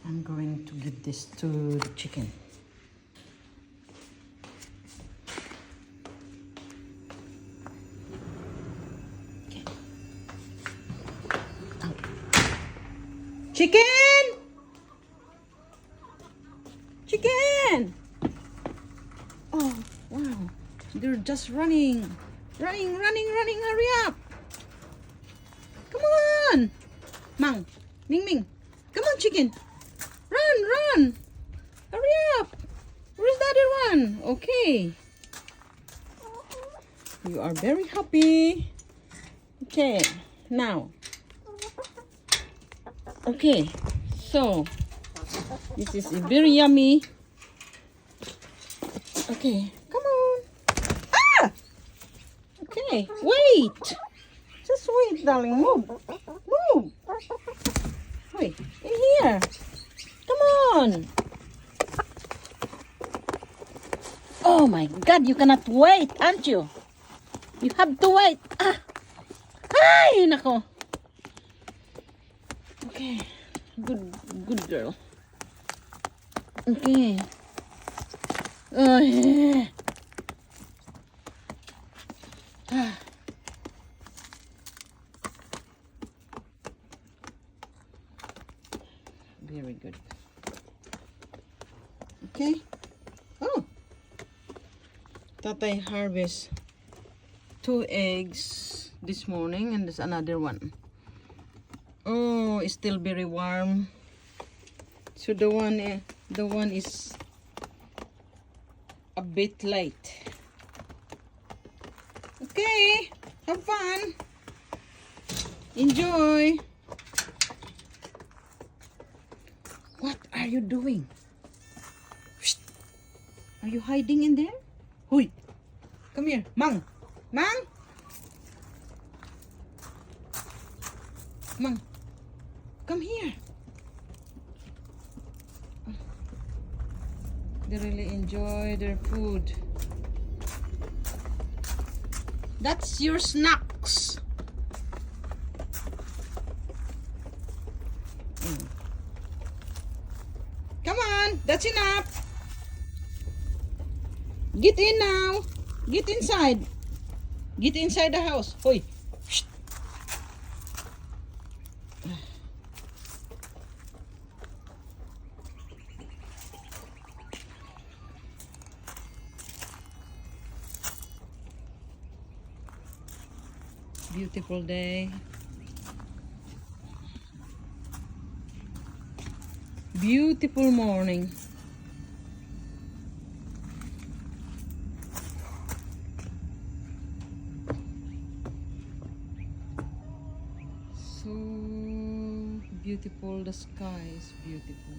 I'm going to give this to the chicken. Okay. Out. Chicken! Chicken! Oh, wow. They're just running. Running, hurry up. Come on. Mang, Ming. Come on, chicken. Run. Hurry up. Where's the other one? Okay. You are very happy. Okay, now. Okay, so this is very yummy. Okay, come on. Ah! Okay, wait. Just wait, darling. Move. Wait, in here. Come on. Oh my God, you cannot wait, aren't you? You have to wait. Ah. Ay, nako. Okay, good girl. Okay. Oh, yeah. Ah. Very good. Okay. Oh. Tatay harvest 2 eggs this morning, and there's another one. Oh, it's still very warm. So the one is a bit late. Okay, have fun. Enjoy. What are you doing? Shh. Are you hiding in there? Huy, come here. Mang, come here. They really enjoy their food. That's your snacks. Come on, that's enough. Get in now. Get inside. Get inside the house. Hoy. Shh. Beautiful day. Beautiful morning. So beautiful, the sky is beautiful.